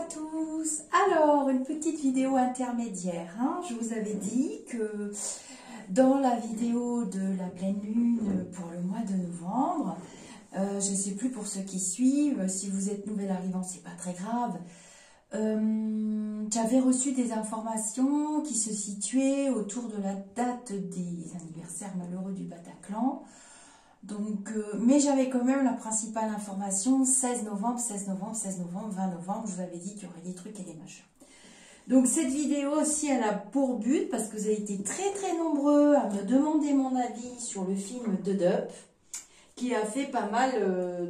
tous. Alors, une petite vidéo intermédiaire. Je vous avais dit que dans la vidéo de la pleine lune pour le mois de novembre, je ne sais plus pour ceux qui suivent, si vous êtes nouvel arrivant, c'est pas très grave. J'avais reçu des informations qui se situaient autour de la date des anniversaires malheureux du Bataclan. Donc, mais j'avais quand même la principale information, 16 novembre, 16 novembre, 16 novembre, 20 novembre, je vous avais dit qu'il y aurait des trucs et des machins. Donc cette vidéo aussi, elle a pour but, parce que vous avez été très nombreux à me demander mon avis sur le film de Dup, qui a fait pas mal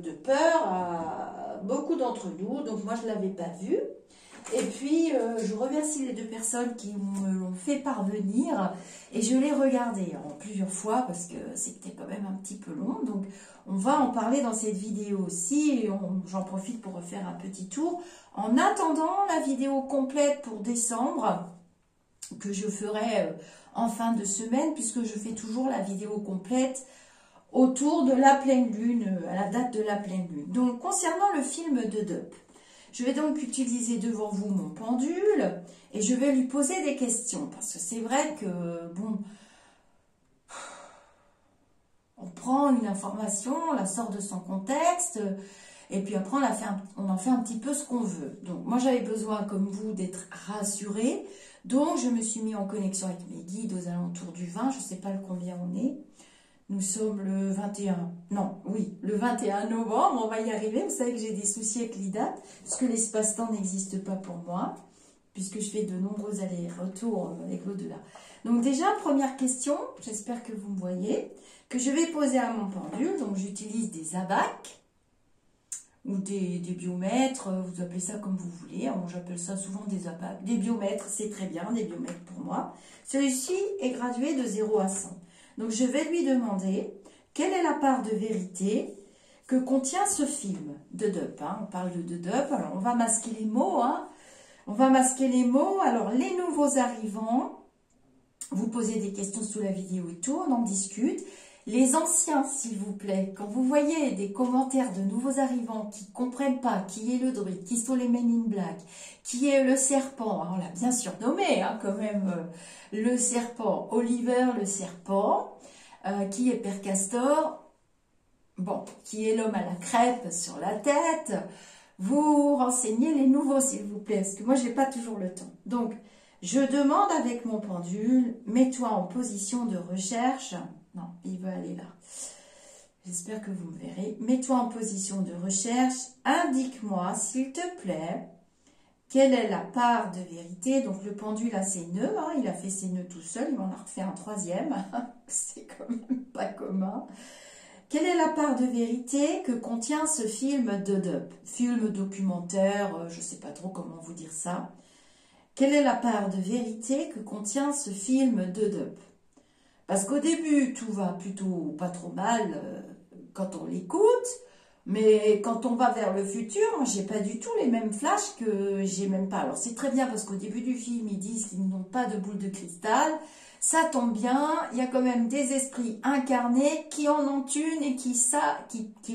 de peur à beaucoup d'entre nous, donc moi je ne l'avais pas vu. Et puis, je remercie les deux personnes qui me l'ont fait parvenir et je l'ai regardé en plusieurs fois parce que c'était quand même un petit peu long. Donc, on va en parler dans cette vidéo aussi et j'en profite pour refaire un petit tour. En attendant la vidéo complète pour décembre, que je ferai en fin de semaine puisque je fais toujours la vidéo complète autour de la pleine lune, à la date de la pleine lune. Donc, concernant le film de Dup, je vais donc utiliser devant vous mon pendule et je vais lui poser des questions. Parce que c'est vrai que, bon, on prend une information, on la sort de son contexte et puis après on en fait un petit peu ce qu'on veut. Donc moi j'avais besoin, comme vous, d'être rassurée. Donc je me suis mis en connexion avec mes guides aux alentours du 20, je ne sais pas le combien on est. Nous sommes le 21, non, oui, le 21 novembre, on va y arriver. Vous savez que j'ai des soucis avec les dates, puisque l'espace-temps n'existe pas pour moi, puisque je fais de nombreux allers-retours avec l'au-delà. Donc déjà, première question, j'espère que vous me voyez, que je vais poser à mon pendule. Donc j'utilise des abacs, ou des biomètres, vous appelez ça comme vous voulez. Moi j'appelle ça souvent des abacs. Des biomètres, c'est très bien, des biomètres pour moi. Celui-ci est gradué de 0 à 100. Donc, je vais lui demander quelle est la part de vérité que contient ce film de Dup. On parle de Dup, alors on va masquer les mots. On va masquer les mots. Alors, les nouveaux arrivants, vous posez des questions sous la vidéo et tout, on en discute. Les anciens, s'il vous plaît, quand vous voyez des commentaires de nouveaux arrivants qui ne comprennent pas qui est le druide, qui sont les Men in Black, qui est le serpent, on l'a bien surnommé quand même, le serpent, Oliver le serpent, qui est Père Castor, bon, qui est l'homme à la crêpe sur la tête, vous renseignez les nouveaux, s'il vous plaît, parce que moi, je n'ai pas toujours le temps. Donc, je demande avec mon pendule, mets-toi en position de recherche. Non, il veut aller là. J'espère que vous me verrez. Mets-toi en position de recherche. Indique-moi, s'il te plaît, quelle est la part de vérité. Donc, le pendule a ses nœuds. Il a fait ses nœuds tout seul. Il m'en a refait un troisième. C'est quand même pas commun. Quelle est la part de vérité que contient ce film de Dup? Film documentaire, je ne sais pas trop comment vous dire ça. Quelle est la part de vérité que contient ce film de Dup? Parce qu'au début, tout va plutôt pas trop mal quand on l'écoute, mais quand on va vers le futur, j'ai pas du tout les mêmes flashs que j'ai même pas. Alors c'est très bien parce qu'au début du film, ils disent qu'ils n'ont pas de boule de cristal. Ça tombe bien, il y a quand même des esprits incarnés qui en ont une et qui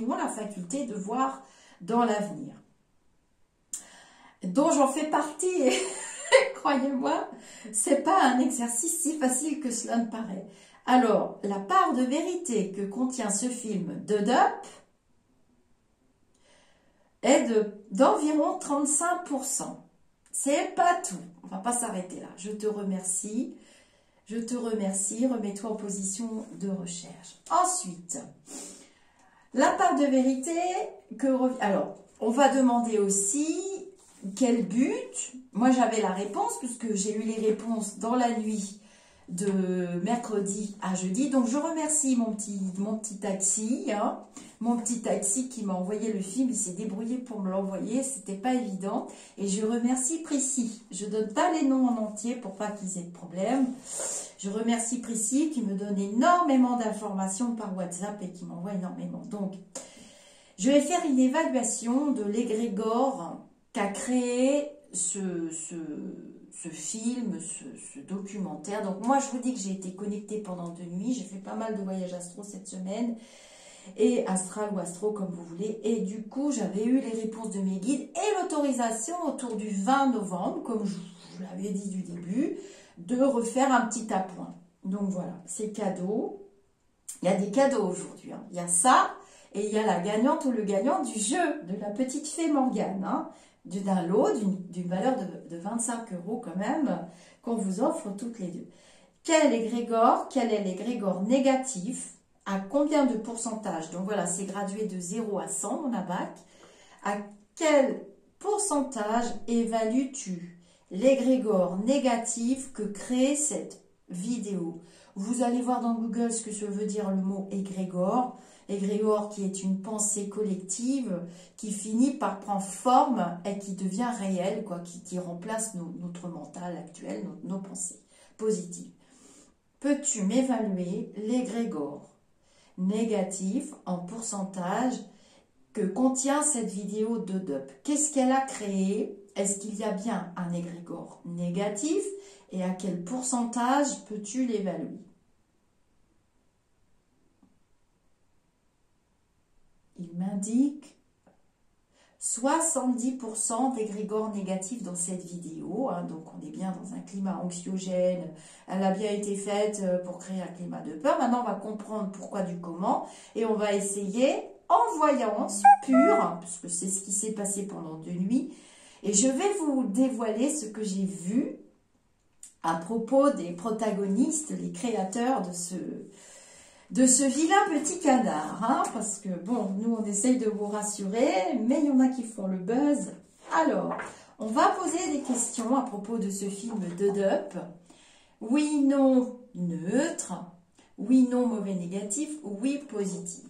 ont la faculté de voir dans l'avenir. Dont j'en fais partie et croyez-moi, c'est pas un exercice si facile que cela ne paraît. Alors, la part de vérité que contient ce film de Dup est d'environ 35%. C'est pas tout. On va pas s'arrêter là. Je te remercie. Je te remercie. Remets-toi en position de recherche. Ensuite, la part de vérité que... Alors, on va demander aussi... Quel but? Moi, j'avais la réponse puisque j'ai eu les réponses dans la nuit de mercredi à jeudi. Donc, je remercie mon petit taxi, mon petit taxi qui m'a envoyé le film. Il s'est débrouillé pour me l'envoyer. C'était pas évident. Et je remercie Prissy. Je donne pas les noms en entier pour pas qu'ils aient de problème. Je remercie Prissy qui me donne énormément d'informations par WhatsApp et qui m'envoie énormément. Donc, je vais faire une évaluation de l'égrégore qu'a créé ce film, ce documentaire. Donc moi, je vous dis que j'ai été connectée pendant 2 nuits. J'ai fait pas mal de voyages astro cette semaine. et astral ou astro comme vous voulez. Et du coup, j'avais eu les réponses de mes guides et l'autorisation autour du 20 novembre, comme je vous l'avais dit du début, de refaire un petit appoint. Donc voilà, c'est cadeau. Il y a des cadeaux aujourd'hui, hein. Il y a ça et il y a la gagnante ou le gagnant du jeu de la petite fée Morgane, hein, d'un lot d'une valeur de 25 € quand même, qu'on vous offre toutes les deux. Quel est l'égrégore négatif? À combien de pourcentage? Donc voilà, c'est gradué de 0 à 100, mon abac. À quel pourcentage évalues-tu l'égrégore négatif que crée cette vidéo? Vous allez voir dans Google ce que ça veut dire le mot égrégore. Égrégore qui est une pensée collective qui finit par prendre forme et qui devient réelle, quoi, qui remplace notre mental actuel, nos pensées positives. Peux-tu m'évaluer l'égrégore négatif en pourcentage que contient cette vidéo de DUP? Qu'est-ce qu'elle a créé? Est-ce qu'il y a bien un égrégore négatif? Et à quel pourcentage peux-tu l'évaluer? Il m'indique 70% d'égrégore négatif dans cette vidéo, hein, donc on est bien dans un climat anxiogène, elle a bien été faite pour créer un climat de peur. Maintenant on va comprendre pourquoi du comment et on va essayer en voyance pure, parce que c'est ce qui s'est passé pendant 2 nuits, et je vais vous dévoiler ce que j'ai vu à propos des protagonistes, les créateurs de ce vilain petit canard, hein, parce que, bon, nous, on essaye de vous rassurer, mais il y en a qui font le buzz. Alors, on va poser des questions à propos de ce film de DUP. Oui, non, neutre. Oui, non, mauvais, négatif. Oui, positif.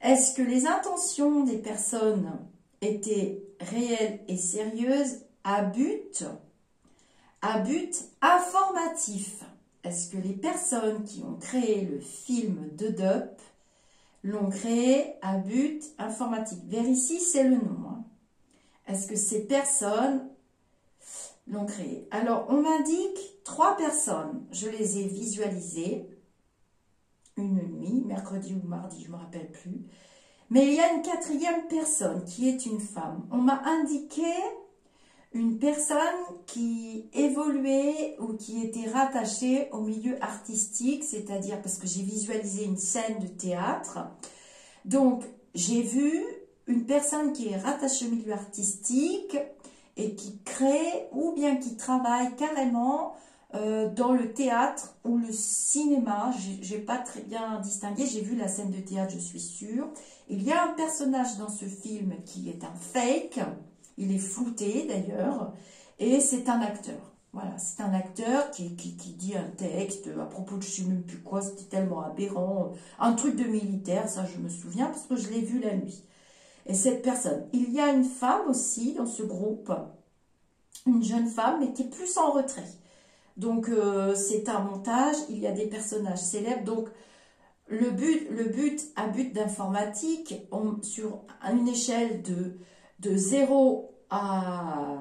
Est-ce que les intentions des personnes étaient réelles et sérieuses à but informatif? Est-ce que les personnes qui ont créé le film de DUP l'ont créé à but informatif? Vers ici, c'est le nom, hein. Est-ce que ces personnes l'ont créé? Alors, on m'indique 3 personnes. Je les ai visualisées une nuit, mercredi ou mardi, je ne me rappelle plus. Mais il y a une 4e personne qui est une femme. On m'a indiqué une personne qui évoluait ou qui était rattachée au milieu artistique, c'est-à-dire parce que j'ai visualisé une scène de théâtre. Donc, j'ai vu une personne qui est rattachée au milieu artistique et qui crée ou bien qui travaille carrément dans le théâtre ou le cinéma. Je n'ai pas très bien distingué, j'ai vu la scène de théâtre, je suis sûre. Il y a un personnage dans ce film qui est un fake. Il est flouté d'ailleurs, et c'est un acteur. Voilà, c'est un acteur qui dit un texte à propos de je ne sais même plus quoi, c'était tellement aberrant. Un truc de militaire, ça je me souviens parce que je l'ai vu la nuit. Et cette personne, il y a une femme aussi dans ce groupe, une jeune femme, mais qui est plus en retrait. Donc c'est un montage, il y a des personnages célèbres, donc le but à but d'informatique, sur une échelle de 0 à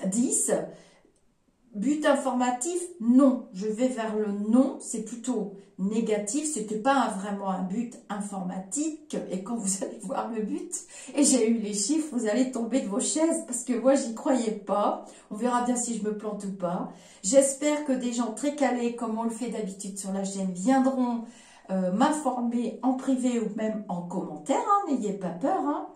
10, but informatif, non. Je vais vers le non, c'est plutôt négatif, c'était pas vraiment un but informatique. Et quand vous allez voir le but, et j'ai eu les chiffres, vous allez tomber de vos chaises, parce que moi, j'y croyais pas. On verra bien si je me plante ou pas. J'espère que des gens très calés, comme on le fait d'habitude sur la chaîne, viendront m'informer en privé ou même en commentaire, hein, n'ayez pas peur, hein,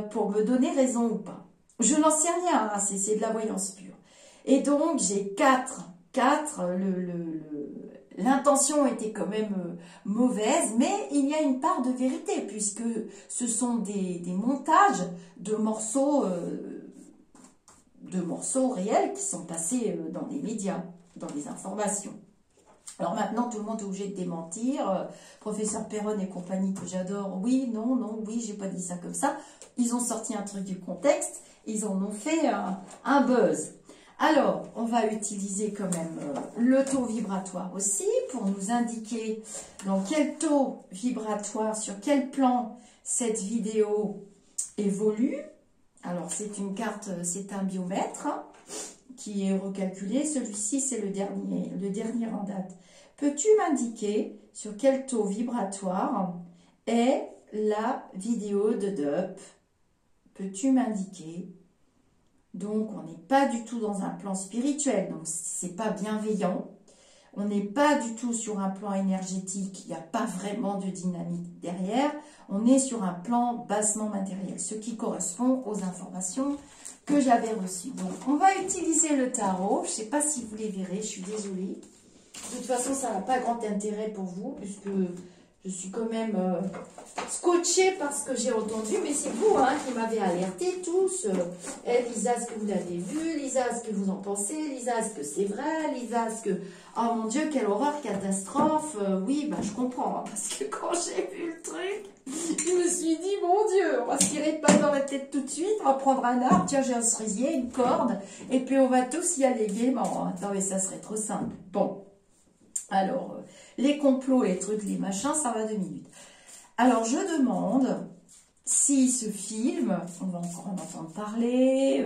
pour me donner raison ou pas. Je n'en sais rien, hein, c'est de la voyance pure. Et donc, j'ai 4. L'intention était quand même mauvaise, mais il y a une part de vérité, puisque ce sont des montages de morceaux réels qui sont passés dans les médias, dans les informations. Alors maintenant, tout le monde est obligé de démentir. Professeur Perron et compagnie, que j'adore. Oui, non, non, oui, j'ai pas dit ça comme ça. Ils ont sorti un truc du contexte. Ils en ont fait un buzz. Alors, on va utiliser quand même le taux vibratoire aussi pour nous indiquer dans quel taux vibratoire, sur quel plan cette vidéo évolue. Alors, c'est une carte, c'est un biomètre, hein, qui est recalculé. Celui-ci, c'est le dernier en date. Peux-tu m'indiquer sur quel taux vibratoire est la vidéo de Dup? Peux-tu m'indiquer? Donc, on n'est pas du tout dans un plan spirituel, donc c'est pas bienveillant. On n'est pas du tout sur un plan énergétique, il n'y a pas vraiment de dynamique derrière. On est sur un plan bassement matériel, ce qui correspond aux informations que j'avais reçues. Donc, on va utiliser le tarot. Je ne sais pas si vous les verrez, je suis désolée. De toute façon, ça n'a pas grand intérêt pour vous, puisque je suis quand même scotchée par ce que j'ai entendu. Mais c'est vous qui m'avez alerté tous. Lisa, est-ce que vous l'avez vu? Lisa, est-ce que vous en pensez? Lisa, est-ce que c'est vrai? Lisa, est-ce que... Oh mon Dieu, quelle horreur, catastrophe. Oui, je comprends. Parce que quand j'ai vu le truc, je me suis dit, mon Dieu, on va se tirer pas dans la tête tout de suite. On va prendre un arbre. Tiens, j'ai un cerisier, une corde. Et puis, on va tous y aller gaiement. Attends, mais ça serait trop simple. Bon. Alors, les complots, les trucs, les machins, ça va 2 minutes. Alors, je demande si ce film, on va encore en entendre parler,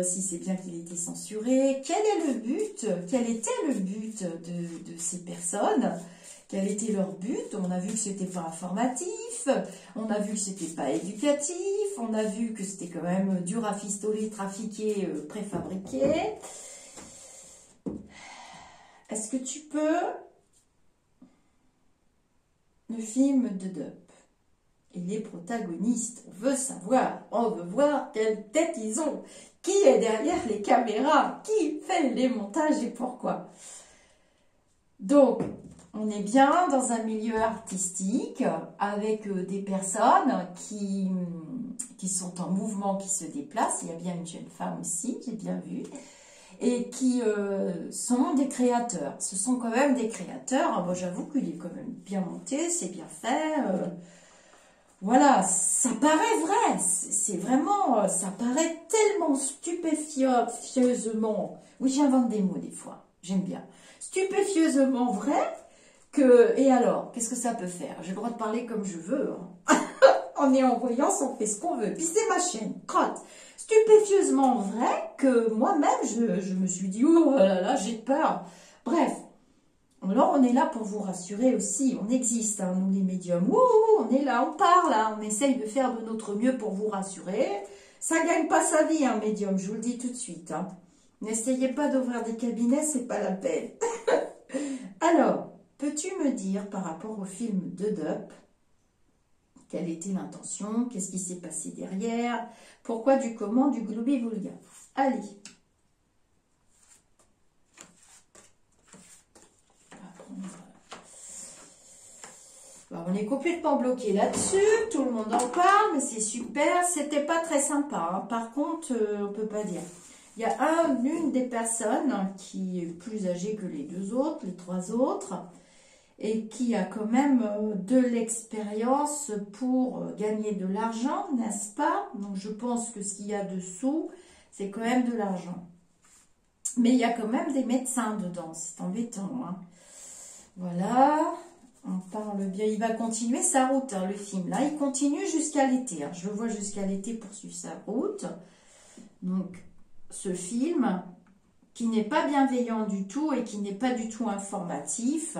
si c'est bien qu'il ait été censuré, quel est le but, quel était le but de ces personnes, quel était leur but? On a vu que c'était pas informatif, on a vu que c'était pas éducatif, on a vu que c'était quand même du rafistoler, trafiqué, préfabriqué. Est-ce que tu peux le film de Dup et les protagonistes? On veut savoir, on veut voir quelle tête ils ont, qui est derrière les caméras, qui fait les montages et pourquoi. Donc, on est bien dans un milieu artistique avec des personnes qui sont en mouvement, qui se déplacent. Il y a bien une jeune femme aussi, j'ai bien vu. Et qui sont des créateurs. Ce sont quand même des créateurs. Bon, j'avoue qu'il est quand même bien monté, c'est bien fait. Voilà, ça paraît vrai. C'est vraiment, ça paraît tellement stupéfieusement. Oui, j'invente des mots des fois. J'aime bien. Stupéfieusement vrai que... Et alors, qu'est-ce que ça peut faire? J'ai le droit de parler comme je veux. On est en voyance, on fait ce qu'on veut. Puis c'est ma chaîne, crotte. Stupéfieusement vrai que moi-même, je me suis dit, oh là là, j'ai peur. Bref, alors on est là pour vous rassurer aussi. On existe, nous les médiums. On est là, on parle, on essaye de faire de notre mieux pour vous rassurer. Ça ne gagne pas sa vie, un médium, je vous le dis tout de suite. N'essayez pas d'ouvrir des cabinets, c'est pas la peine. Alors, peux-tu me dire par rapport au film de Dup, quelle était l'intention? Qu'est-ce qui s'est passé derrière? Pourquoi, du comment, du globi-boulga? Allez. On est complètement bloqué là-dessus. Tout le monde en parle, mais c'est super. C'était pas très sympa. Par contre, on peut pas dire. Il y a une des personnes qui est plus âgée que les 2 autres, les 3 autres, et qui a quand même de l'expérience pour gagner de l'argent, n'est-ce pas? Donc je pense que ce qu'il y a dessous, c'est quand même de l'argent. Mais il y a quand même des médecins dedans, c'est embêtant. Voilà, on parle bien. Il va continuer sa route, le film. Là, il continue jusqu'à l'été. Je le vois jusqu'à l'été poursuivre sa route. Donc, ce film, qui n'est pas bienveillant du tout et qui n'est pas du tout informatif...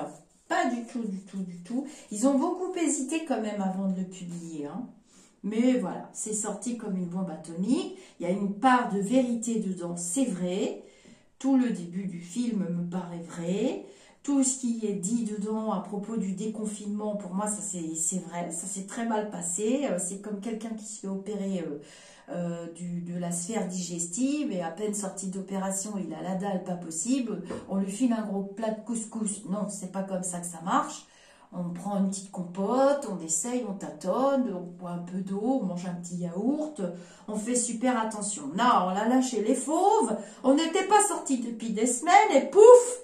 Pas du tout, du tout, du tout. Ils ont beaucoup hésité quand même avant de le publier. Mais voilà, c'est sorti comme une bombe atomique. Il y a une part de vérité dedans, c'est vrai. Tout le début du film me paraît vrai. Tout ce qui est dit dedans à propos du déconfinement, pour moi, ça c'est vrai. Ça s'est très mal passé. C'est comme quelqu'un qui se fait opérer de la sphère digestive et à peine sorti d'opération, il a la dalle, pas possible. On lui file un gros plat de couscous. Non, c'est pas comme ça que ça marche. On prend une petite compote, on essaye, on tâtonne, on boit un peu d'eau, on mange un petit yaourt, on fait super attention. Non, on l'a lâché les fauves, on n'était pas sortis depuis des semaines et pouf,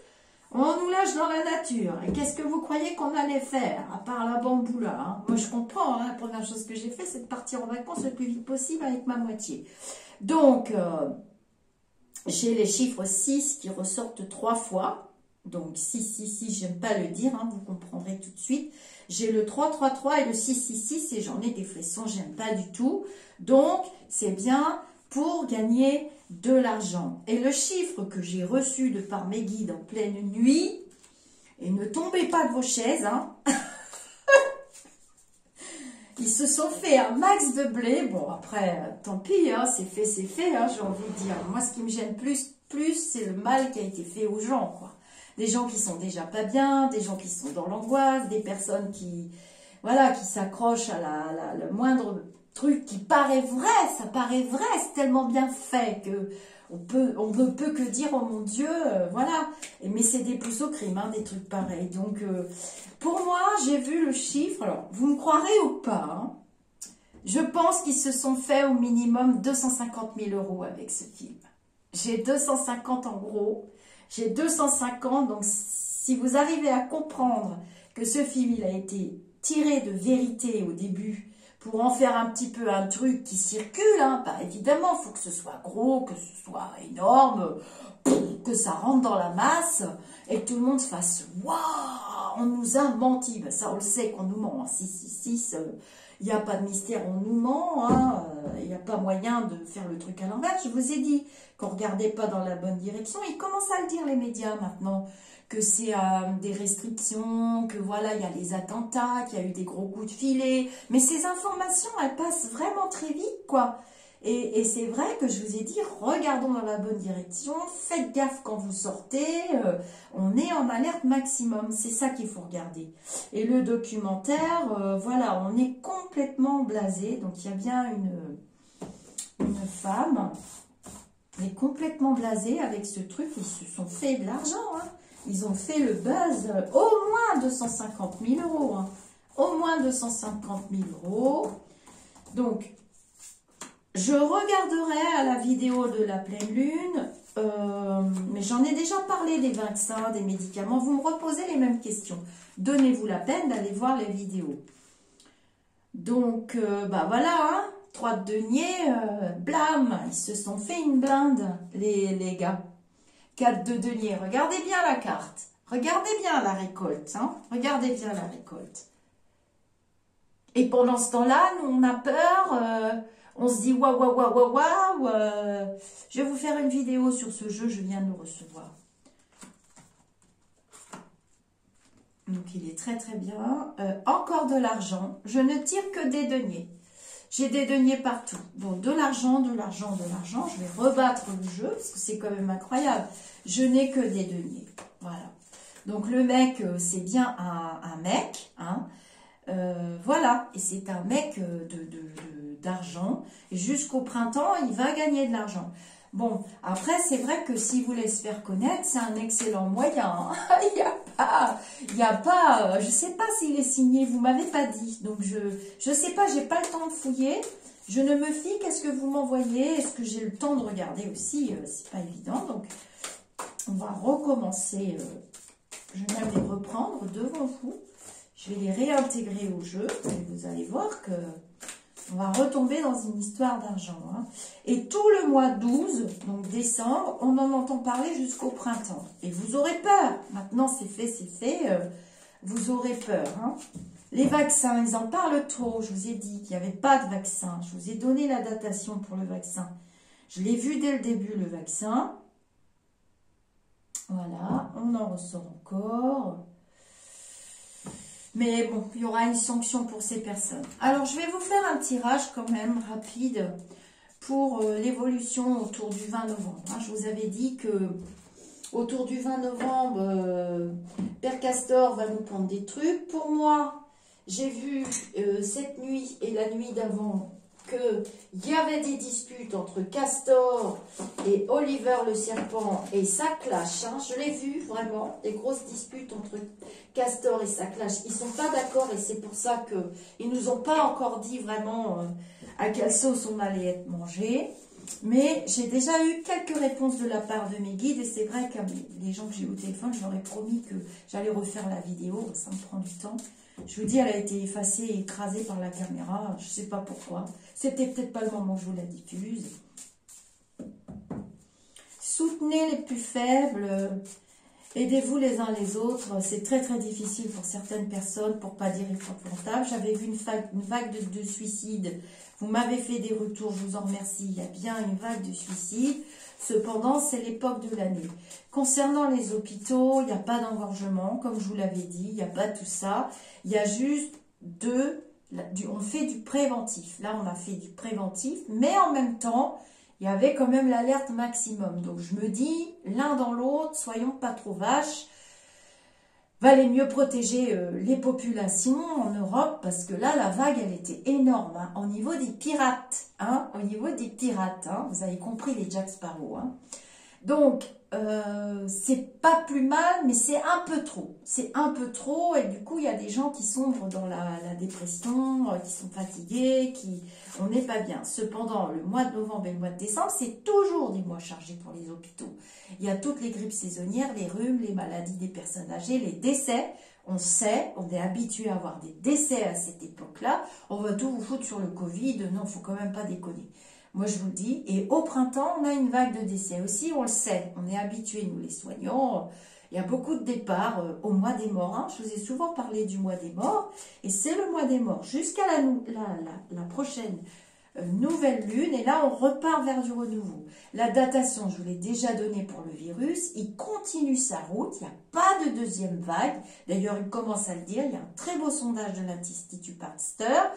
on nous lâche dans la nature. Et qu'est-ce que vous croyez qu'on allait faire, à part la bamboula? Moi, je comprends, la première chose que j'ai fait, c'est de partir en vacances le plus vite possible avec ma moitié. Donc, j'ai les chiffres 6 qui ressortent 3 fois. Donc, 6, j'aime pas le dire, vous comprendrez tout de suite. J'ai le 3 et le 6 et j'en ai des frissons, j'aime pas du tout. Donc, c'est bien pour gagner de l'argent. Et le chiffre que j'ai reçu de par mes guides en pleine nuit, et ne tombez pas de vos chaises, hein, ils se sont fait un max de blé. Bon, après, tant pis, hein, c'est fait, hein, j'ai envie de dire. Moi, ce qui me gêne plus c'est le mal qui a été fait aux gens, quoi. Des gens qui sont déjà pas bien, des gens qui sont dans l'angoisse, des personnes qui, voilà, qui s'accrochent à le moindre truc qui paraît vrai, ça paraît vrai, c'est tellement bien fait que on ne peut que dire, oh mon Dieu, voilà. Mais c'est des plus au crime, hein, des trucs pareils. Donc, pour moi, j'ai vu le chiffre, alors, vous me croirez ou pas, hein, je pense qu'ils se sont fait au minimum 250 000 € avec ce film. J'ai 250 en gros, j'ai 250, donc si vous arrivez à comprendre que ce film, il a été tiré de vérité au début, pour en faire un petit peu un truc qui circule, hein, bah évidemment, il faut que ce soit gros, que ce soit énorme, que ça rentre dans la masse, et que tout le monde se fasse « Waouh, on nous a menti !» Ben, ça, on le sait qu'on nous ment, hein. 666, il n'y a pas de mystère, on nous ment, hein. Il n'y a pas moyen de faire le truc à l'envers. Je vous ai dit qu'on ne regardait pas dans la bonne direction. Ils commencent à le dire, les médias, maintenant, que c'est des restrictions, que voilà, il y a les attentats, qu'il y a eu des gros coups de filet. Mais ces informations, elles passent vraiment très vite, quoi. Et c'est vrai que je vous ai dit, regardons dans la bonne direction, faites gaffe quand vous sortez, on est en alerte maximum, c'est ça qu'il faut regarder. Et le documentaire, voilà, on est complètement blasé, donc il y a bien une femme, elle est complètement blasée avec ce truc, ils se sont fait de l'argent, hein. Ils ont fait le buzz, au moins 250 000 €, hein. Au moins 250 000 €. Donc, je regarderai à la vidéo de la pleine lune, mais j'en ai déjà parlé des vaccins, des médicaments. Vous me reposez les mêmes questions. Donnez-vous la peine d'aller voir les vidéos. Donc, bah voilà, hein, 3 de denier, blam, ils se sont fait une blinde, les gars. 4 de denier, regardez bien la carte. Regardez bien la récolte, hein. Regardez bien la récolte. Et pendant ce temps-là, nous, on a peur, on se dit waouh, waouh, waouh, waouh, waouh. Je vais vous faire une vidéo sur ce jeu, je viens de le recevoir. Donc, il est très, très bien. Encore de l'argent. Je ne tire que des deniers. J'ai des deniers partout. Donc, de l'argent, de l'argent, de l'argent. Je vais rebattre le jeu, parce que c'est quand même incroyable. Je n'ai que des deniers. Voilà. Donc, le mec, c'est bien un mec, hein. Voilà. Et c'est un mec d'argent. Et jusqu'au printemps, il va gagner de l'argent. Bon, après, c'est vrai que s'il voulait se faire connaître, c'est un excellent moyen, hein. Il y a pas, je sais pas s'il est signé, vous m'avez pas dit. Donc, je sais pas, j'ai pas le temps de fouiller. Je ne me fie qu'à ce que vous m'envoyez. Est-ce que j'ai le temps de regarder aussi? C'est pas évident. Donc, on va recommencer. Je vais même les reprendre devant vous. Je vais les réintégrer au jeu. Et vous allez voir que on va retomber dans une histoire d'argent, hein. Et tout le mois 12, donc décembre, on en entend parler jusqu'au printemps. Et vous aurez peur. Maintenant, c'est fait. Vous aurez peur, hein. Les vaccins, ils en parlent trop. Je vous ai dit qu'il n'y avait pas de vaccin. Je vous ai donné la datation pour le vaccin. Je l'ai vu dès le début, le vaccin. Voilà, on en ressort encore. Mais bon, il y aura une sanction pour ces personnes. Alors, je vais vous faire un tirage quand même rapide pour l'évolution autour du 20 novembre. Hein. Je vous avais dit que autour du 20 novembre, Père Castor va nous prendre des trucs. Pour moi, j'ai vu cette nuit et la nuit d'avant qu'il y avait des disputes entre Castor et Oliver le serpent et ça clash, hein. Je l'ai vu vraiment, des grosses disputes entre Castor et ça clash. Ils sont pas d'accord et c'est pour ça qu'ils nous ont pas encore dit vraiment à quelle sauce on allait être mangé. Mais j'ai déjà eu quelques réponses de la part de mes guides et c'est vrai que les gens que j'ai eu au téléphone, je leur ai promis que j'allais refaire la vidéo, ça me prend du temps. Je vous dis, elle a été effacée et écrasée par la caméra, je ne sais pas pourquoi. C'était peut-être pas le moment que je vous la diffuse. Soutenez les plus faibles. Aidez-vous les uns les autres. C'est très très difficile pour certaines personnes, pour pas dire épouvantable. J'avais vu une vague de suicides. Vous m'avez fait des retours, je vous en remercie. Il y a bien une vague de suicides. Cependant, c'est l'époque de l'année. Concernant les hôpitaux, il n'y a pas d'engorgement, comme je vous l'avais dit. Il n'y a pas tout ça. Il y a juste on fait du préventif. Là, on a fait du préventif, mais en même temps, il y avait quand même l'alerte maximum. Donc, je me dis, l'un dans l'autre, soyons pas trop vaches. Valait mieux protéger les populations en Europe, parce que là, la vague, elle était énorme, hein, au niveau des pirates. Hein, au niveau des pirates, hein, vous avez compris les Jack Sparrow. Hein. Donc, c'est pas plus mal, mais c'est un peu trop. C'est un peu trop, et du coup, il y a des gens qui sombrent dans la dépression, qui sont fatigués, on n'est pas bien. Cependant, le mois de novembre et le mois de décembre, c'est toujours des mois chargés pour les hôpitaux. Il y a toutes les grippes saisonnières, les rhumes, les maladies des personnes âgées, les décès. On sait, on est habitué à avoir des décès à cette époque-là. On va tout vous foutre sur le Covid. Non, faut quand même pas déconner. Moi, je vous le dis. Et au printemps, on a une vague de décès aussi, on le sait. On est habitués, nous les soignants. Il y a beaucoup de départs au mois des morts. Hein. Je vous ai souvent parlé du mois des morts. Et c'est le mois des morts jusqu'à la prochaine nouvelle lune. Et là, on repart vers du renouveau. La datation, je vous l'ai déjà donnée pour le virus. Il continue sa route. Il n'y a pas de deuxième vague. D'ailleurs, il commence à le dire. Il y a un très beau sondage de l'Institut Pasteur.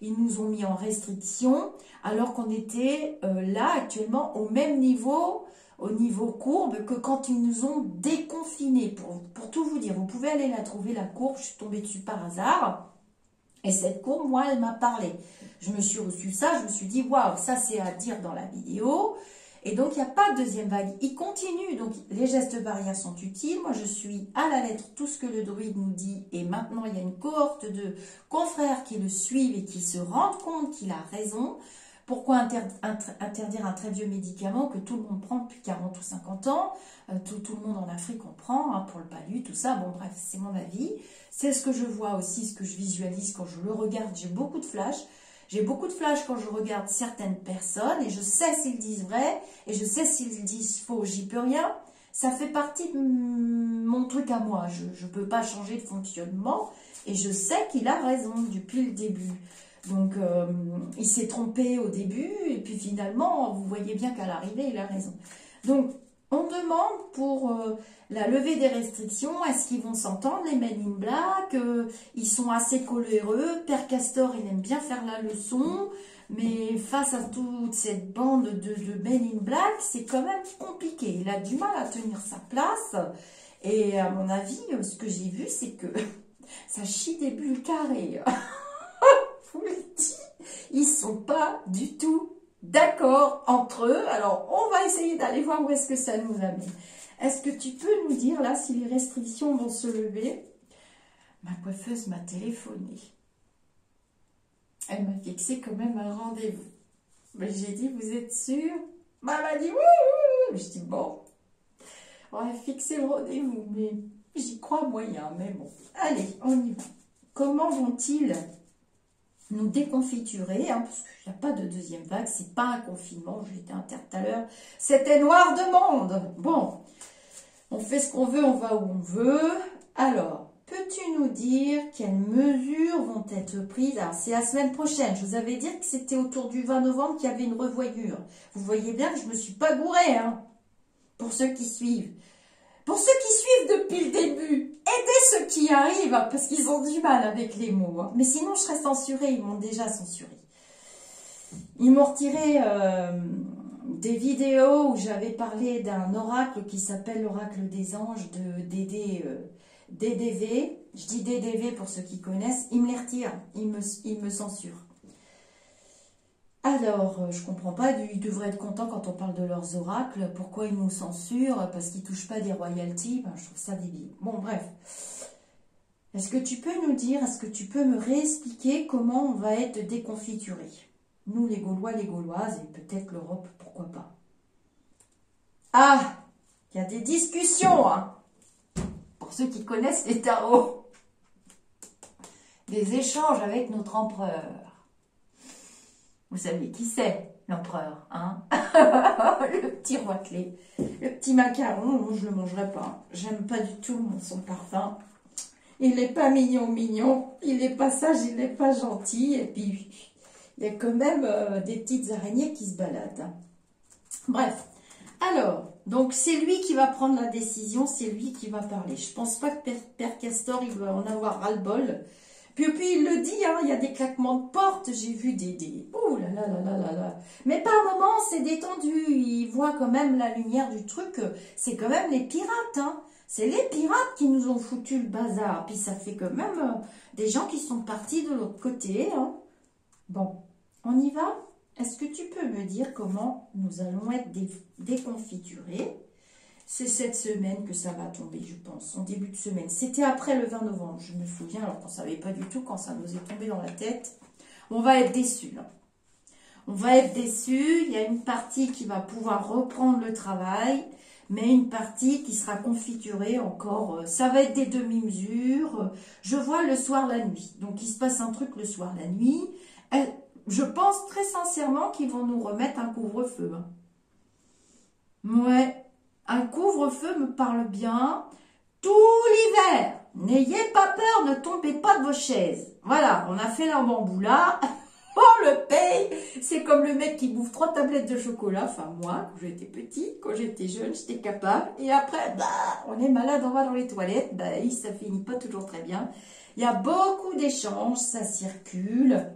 Ils nous ont mis en restriction alors qu'on était là actuellement au même niveau, au niveau courbe que quand ils nous ont déconfinés. Pour tout vous dire, vous pouvez aller la trouver, la courbe, je suis tombée dessus par hasard. Et cette courbe, moi, elle m'a parlé. Je me suis reçu ça, je me suis dit, waouh, ça c'est à dire dans la vidéo. Et donc, il n'y a pas de deuxième vague. Il continue. Donc, les gestes barrières sont utiles. Moi, je suis à la lettre tout ce que le druide nous dit. Et maintenant, il y a une cohorte de confrères qui le suivent et qui se rendent compte qu'il a raison. Pourquoi interdire un très vieux médicament que tout le monde prend depuis 40 ou 50 ans? Tout le monde en Afrique en prend, hein, pour le palu, tout ça. Bon, bref, c'est mon avis. C'est ce que je vois aussi, ce que je visualise quand je le regarde. J'ai beaucoup de flash. J'ai beaucoup de flash quand je regarde certaines personnes et je sais s'ils disent vrai et je sais s'ils disent faux. J'y peux rien. Ça fait partie de mon truc à moi. Je ne peux pas changer de fonctionnement et je sais qu'il a raison depuis le début. Donc, il s'est trompé au début et puis finalement, vous voyez bien qu'à l'arrivée, il a raison. Donc, on demande pour la levée des restrictions, est-ce qu'ils vont s'entendre, les Men in Black? Ils sont assez coléreux. Père Castor, il aime bien faire la leçon. Mais face à toute cette bande de Men in Black, c'est quand même compliqué. Il a du mal à tenir sa place. Et à mon avis, ce que j'ai vu, c'est que ça chie des bulles carrées. Je vous le dis, ils sont pas du tout d'accord entre eux. Alors, on va essayer d'aller voir où est-ce que ça nous amène. Est-ce que tu peux nous dire, là, si les restrictions vont se lever? Ma coiffeuse m'a téléphoné. Elle m'a fixé quand même un rendez-vous. Mais j'ai dit, vous êtes sûre? Elle m'a dit, oui. Je dis, bon, on va fixer le rendez-vous, mais j'y crois moyen, mais bon. Allez, on y va. Comment vont-ils nous déconfiturer, hein, parce qu'il n'y a pas de deuxième vague, c'est pas un confinement, j'étais inter tout à l'heure, c'était noir de monde. Bon, on fait ce qu'on veut, on va où on veut. Alors, peux-tu nous dire quelles mesures vont être prises? Alors, c'est la semaine prochaine, je vous avais dit que c'était autour du 20 novembre qu'il y avait une revoyure. Vous voyez bien que je ne me suis pas gourée, hein, pour ceux qui suivent. Pour ceux qui suivent depuis le début, aidez ceux qui arrivent, hein, parce qu'ils ont du mal avec les mots. Hein. Mais sinon, je serais censurée, ils m'ont déjà censurée. Ils m'ont retiré des vidéos où j'avais parlé d'un oracle qui s'appelle l'oracle des anges de DDV. Je dis DDV pour ceux qui connaissent. Ils me les retirent, ils me censurent. Alors, je comprends pas, ils devraient être contents quand on parle de leurs oracles. Pourquoi ils nous censurent? Parce qu'ils ne touchent pas des royalties. Ben, je trouve ça débile. Bon, bref. Est-ce que tu peux nous dire, est-ce que tu peux me réexpliquer comment on va être déconfiturés? Nous, les Gaulois, les Gauloises, et peut-être l'Europe, pourquoi pas. Ah, il y a des discussions, hein, pour ceux qui connaissent les tarots. Des échanges avec notre empereur. Vous savez qui c'est? l'empereur, hein. Le petit roi-clé. Le petit macaron, moi, je le mangerai pas. J'aime pas du tout son parfum. Il n'est pas mignon. Il n'est pas sage, il n'est pas gentil. Et puis, il y a quand même des petites araignées qui se baladent, hein. Bref. Alors, donc c'est lui qui va prendre la décision, c'est lui qui va parler. Je pense pas que Père Castor, il va en avoir ras-le-bol. Puis il le dit, hein, il y a des claquements de porte, j'ai vu des... Oh là là là là là là. Mais par moments, c'est détendu, il voit quand même la lumière du truc, c'est quand même les pirates, hein. C'est les pirates qui nous ont foutu le bazar. Puis ça fait quand même des gens qui sont partis de l'autre côté, hein. Bon, on y va? Est-ce que tu peux me dire comment nous allons être déconfiturés? C'est cette semaine que ça va tomber, je pense, en début de semaine. C'était après le 20 novembre, je me souviens, alors qu'on ne savait pas du tout quand ça nous est tombé dans la tête. On va être déçus, là. On va être déçus. Il y a une partie qui va pouvoir reprendre le travail, mais une partie qui sera confiturée encore. Ça va être des demi-mesures. Je vois le soir, la nuit. Donc, il se passe un truc le soir, la nuit. Je pense très sincèrement qu'ils vont nous remettre un couvre-feu, hein. Ouais. Un couvre-feu me parle bien. Tout l'hiver, n'ayez pas peur, ne tombez pas de vos chaises. Voilà, on a fait l'embamboula. On le paye. C'est comme le mec qui bouffe 3 tablettes de chocolat. Enfin, moi, quand j'étais petit, quand j'étais jeune, j'étais capable. Et après, bah, on est malade, on va dans les toilettes. Bah, ça finit pas toujours très bien. Il y a beaucoup d'échanges, ça circule.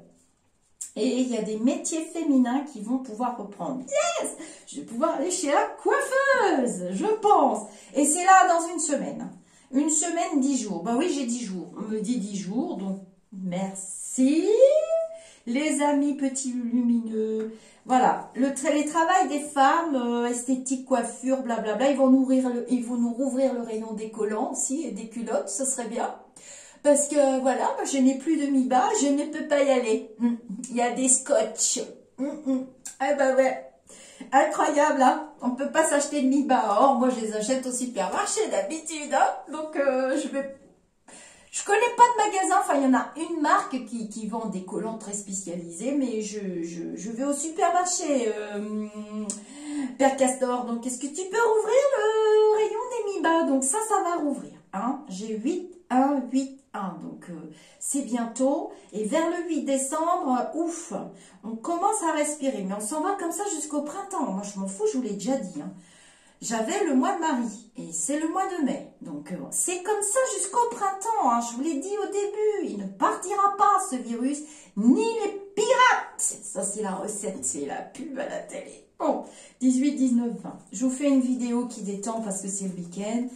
Et il y a des métiers féminins qui vont pouvoir reprendre. Yes! Je vais pouvoir aller chez la coiffeuse, je pense. Et c'est là dans une semaine. Une semaine, 10 jours. Bah oui, j'ai 10 jours. On me dit 10 jours, donc merci. Les amis petits lumineux. Voilà, les travails des femmes, esthétique, coiffure, blablabla, ils vont nous rouvrir le rayon des collants aussi et des culottes, ce serait bien. Parce que voilà, moi, je n'ai plus de mi-bas, je ne peux pas y aller. Il y a des scotch. Ah bah ouais, incroyable, hein. On ne peut pas s'acheter de mi-bas. Or, moi, je les achète au supermarché d'habitude, hein. Donc, je connais pas de magasin. Enfin, il y en a une marque qui vend des collants très spécialisés, mais je vais au supermarché, Père Castor. Donc, est-ce que tu peux rouvrir le rayon des mi-bas? Donc, ça va rouvrir, hein. J'ai 8-1. Donc, c'est bientôt. Et vers le 8 décembre, ouf, on commence à respirer. Mais on s'en va comme ça jusqu'au printemps. Moi, je m'en fous, je vous l'ai déjà dit, hein. J'avais le mois de Marie et c'est le mois de mai. Donc, c'est comme ça jusqu'au printemps, hein. Je vous l'ai dit au début. Il ne partira pas, ce virus, ni les pirates. Ça, c'est la recette, c'est la pub à la télé. Bon, 18, 19, 20. Je vous fais une vidéo qui détend parce que c'est le week-end.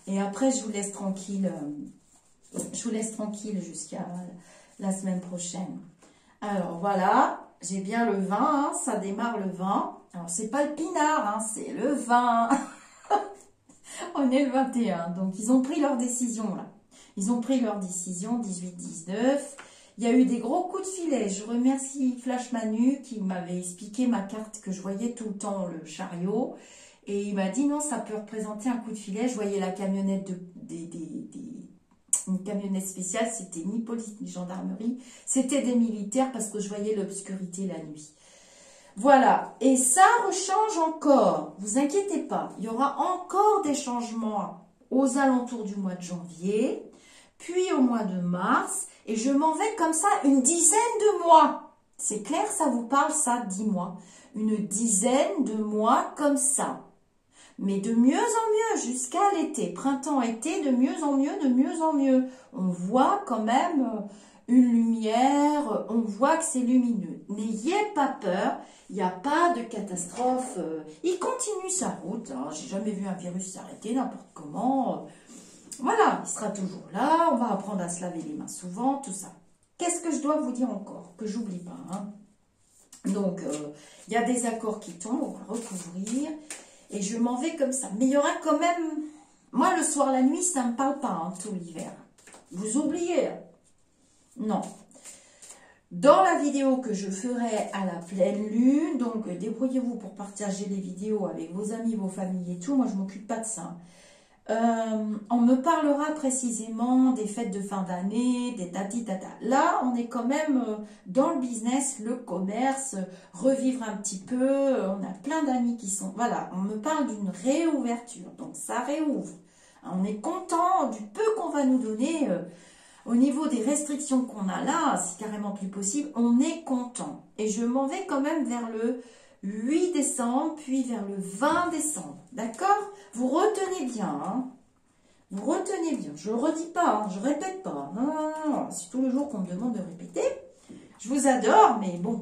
Et après, je vous laisse tranquille. Je vous laisse tranquille jusqu'à la semaine prochaine. Alors, voilà. J'ai bien le 20, hein, ça démarre le 20. Alors, c'est pas le pinard, hein, c'est le 20. On est le 21. Donc, ils ont pris leur décision, là. Ils ont pris leur décision, 18-19. Il y a eu des gros coups de filet. Je remercie Flash Manu qui m'avait expliqué ma carte que je voyais tout le temps, le chariot. Et il m'a dit, non, ça peut représenter un coup de filet. Je voyais la camionnette une camionnette spéciale, c'était ni police ni gendarmerie, c'était des militaires parce que je voyais l'obscurité la nuit. Voilà, et ça rechange encore, vous inquiétez pas, il y aura encore des changements aux alentours du mois de janvier, puis au mois de mars, et je m'en vais comme ça une dizaine de mois. C'est clair, ça vous parle ça, 10 mois. Une dizaine de mois comme ça. Mais de mieux en mieux jusqu'à l'été, printemps-été, de mieux en mieux, de mieux en mieux. On voit quand même une lumière, on voit que c'est lumineux. N'ayez pas peur, il n'y a pas de catastrophe. Il continue sa route, hein. J'ai jamais vu un virus s'arrêter n'importe comment. Voilà, il sera toujours là, on va apprendre à se laver les mains souvent, tout ça. Qu'est-ce que je dois vous dire encore, que j'oublie pas, hein. Donc, il y a des accords qui tombent, on va recouvrir. Et je m'en vais comme ça. Mais il y aura quand même... Moi, le soir, la nuit, ça ne me parle pas, hein, tout l'hiver. Vous oubliez. Non. Dans la vidéo que je ferai à la pleine lune, donc débrouillez-vous pour partager les vidéos avec vos amis, vos familles et tout. Moi, je ne m'occupe pas de ça. On me parlera précisément des fêtes de fin d'année, des tati-tata. Là, on est quand même dans le business, le commerce, revivre un petit peu. On a plein d'amis qui sont... Voilà, on me parle d'une réouverture. Donc, ça réouvre. On est content du peu qu'on va nous donner. Au niveau des restrictions qu'on a là, c'est carrément plus possible. On est content. Et je m'en vais quand même vers le 8 décembre, puis vers le 20 décembre. D'accord? Vous retenez bien, hein? Vous retenez bien. Je ne le redis pas, hein, je ne répète pas. Non, non, non, non. C'est tous les jours qu'on me demande de répéter. Je vous adore, mais bon,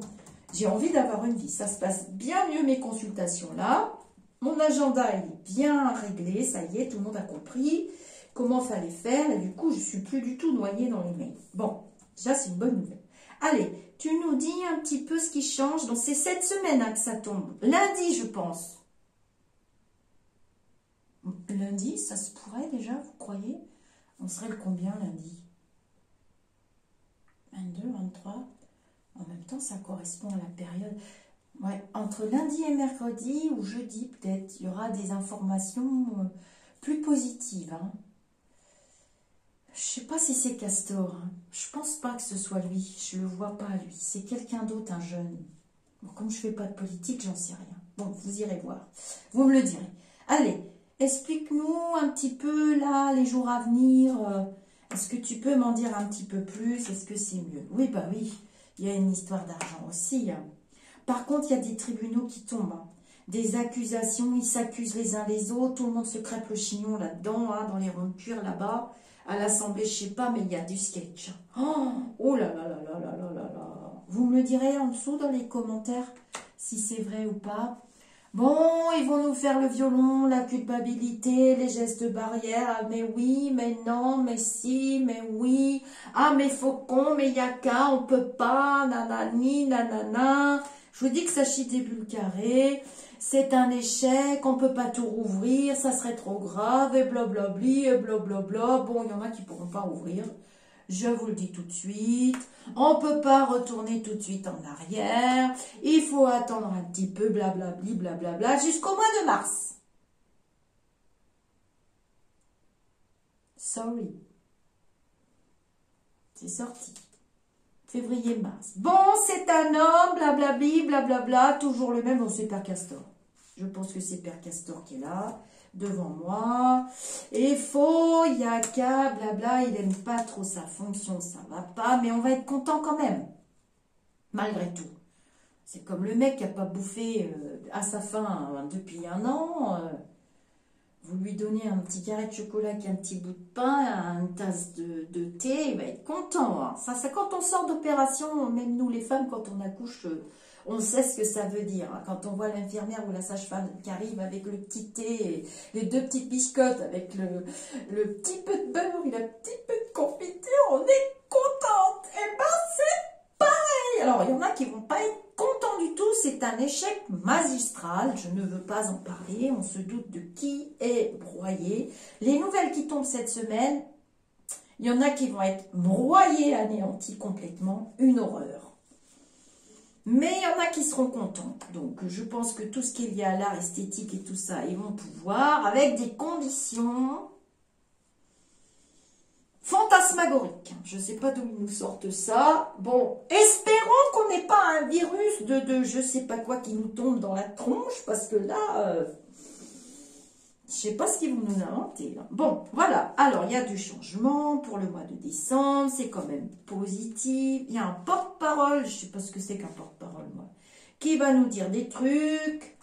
j'ai envie d'avoir une vie. Ça se passe bien mieux mes consultations là. Mon agenda il est bien réglé, ça y est, tout le monde a compris comment fallait faire. Et du coup, je ne suis plus du tout noyée dans les mails. Bon, déjà, c'est une bonne nouvelle. Allez, tu nous dis un petit peu ce qui change. Donc, c'est cette semaine hein, que ça tombe. Lundi, je pense. Lundi, ça se pourrait déjà, vous croyez? On serait le combien lundi? 22, 23. En même temps, ça correspond à la période. Ouais, entre lundi et mercredi ou jeudi, peut-être, il y aura des informations plus positives. Hein. Je sais pas si c'est Castor. Hein. Je pense pas que ce soit lui. Je le vois pas, lui. C'est quelqu'un d'autre, un jeune. Bon, comme je fais pas de politique, j'en sais rien. Bon, vous irez voir. Vous me le direz. Allez. Explique-nous un petit peu, là, les jours à venir. Est-ce que tu peux m'en dire un petit peu plus? Est-ce que c'est mieux? Oui, bah oui. Il y a une histoire d'argent aussi. Hein. Par contre, il y a des tribunaux qui tombent. Hein. Des accusations, ils s'accusent les uns les autres. Tout le monde se crêpe le chignon là-dedans, hein, dans les ronds de cuir là-bas. À l'Assemblée, je sais pas, mais il y a du sketch. Oh, oh là là là là là là là là. Vous me le direz en dessous dans les commentaires si c'est vrai ou pas. Bon, ils vont nous faire le violon, la culpabilité, les gestes barrières. Ah, mais oui, mais non, mais si, mais oui. Ah, mais faucon, mais y a qu'à, on peut pas, nanani, nanana. Je vous dis que ça chie des bulles carrées. C'est un échec, on peut pas tout rouvrir, ça serait trop grave, et blablabli, et blablabla. Bon, il y en a qui pourront pas ouvrir. Je vous le dis tout de suite, on ne peut pas retourner tout de suite en arrière, il faut attendre un petit peu, blablabli, blablabla, jusqu'au mois de mars. Sorry. C'est sorti. Février-mars. Bon, c'est un homme, blablabli, blablabla, toujours le même, bon, c'est Père Castor. Je pense que c'est Père Castor qui est là, devant moi. Et faux, il y a qu'à, blabla, il n'aime pas trop sa fonction, ça va pas, mais on va être content quand même. Malgré tout. C'est comme le mec qui n'a pas bouffé à sa faim depuis un an. Vous lui donnez un petit carré de chocolat avec un petit bout de pain, une tasse de thé, il va être content. Hein. Ça, quand on sort d'opération, même nous les femmes, quand on accouche, on sait ce que ça veut dire. Hein. Quand on voit l'infirmière ou la sage-femme qui arrive avec le petit thé, et les deux petites biscottes, avec le petit peu de beurre et le petit peu de confiture, on est contente. Et ben c'est pareil. Alors il y en a qui vont pas être contents du tout. C'est un échec magistral. Je ne veux pas en parler. On se doute de qui est broyé. Les nouvelles qui tombent cette semaine, il y en a qui vont être broyées, anéanties complètement. Une horreur. Mais il y en a qui seront contents. Donc, je pense que tout ce qui est lié à l'art esthétique et tout ça, ils vont pouvoir, avec des conditions fantasmagoriques. Je ne sais pas d'où ils nous sortent ça. Bon, espérons qu'on n'ait pas un virus de je ne sais pas quoi qui nous tombe dans la tronche, parce que là, je ne sais pas ce qu'ils vont nous inventer. Là. Bon, voilà. Alors, il y a du changement pour le mois de décembre. C'est quand même positif. Il y a un porte-parole. Je ne sais pas ce que c'est qu'un porte-parole, moi. Qui va nous dire des trucs.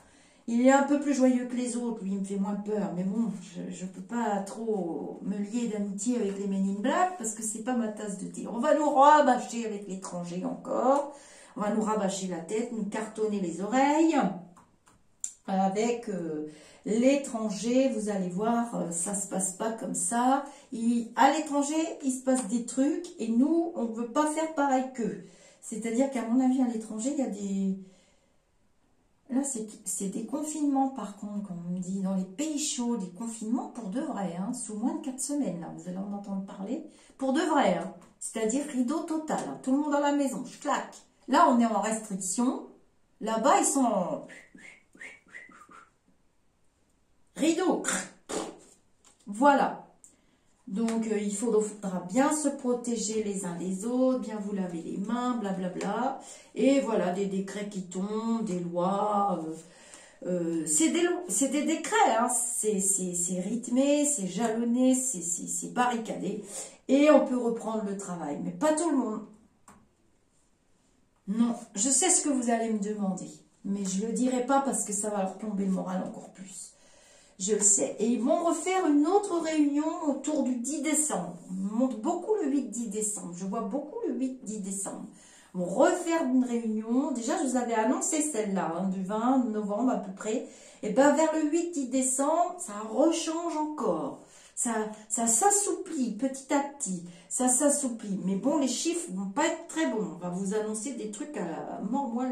Il est un peu plus joyeux que les autres. Lui, il me fait moins peur. Mais bon, je ne peux pas trop me lier d'amitié avec les Men in Black parce que c'est pas ma tasse de thé. On va nous rabâcher avec l'étranger encore. On va nous rabâcher la tête, nous cartonner les oreilles. Avec l'étranger, vous allez voir, ça se passe pas comme ça. À l'étranger, il se passe des trucs et nous, on ne veut pas faire pareil qu'eux. C'est-à-dire qu'à mon avis, à l'étranger, il y a des... Là, c'est des confinements, par contre, comme on me dit, dans les pays chauds, des confinements pour de vrai, hein, sous moins de 4 semaines, là, vous allez en entendre parler, pour de vrai, hein, c'est-à-dire rideau total, hein, tout le monde dans la maison, je claque. Là, on est en restriction, là-bas, ils sont en... rideau. Voilà. Donc, il faudra bien se protéger les uns les autres, bien vous laver les mains, blablabla. Et voilà, des décrets qui tombent, des lois. C'est des décrets, hein. C'est rythmé, c'est jalonné, c'est barricadé. Et on peut reprendre le travail, mais pas tout le monde. Non, je sais ce que vous allez me demander, mais je ne le dirai pas parce que ça va leur plomber le moral encore plus. Je le sais. Et ils vont refaire une autre réunion autour du 10 décembre. On montre beaucoup le 8-10 décembre. Je vois beaucoup le 8-10 décembre. Ils vont refaire une réunion. Déjà, je vous avais annoncé celle-là, hein, du 20 novembre à peu près. Et bien, vers le 8-10 décembre, ça rechange encore. Ça s'assouplit petit à petit. Ça s'assouplit. Mais bon, les chiffres vont pas être très bons. On va vous annoncer des trucs à la mord-moi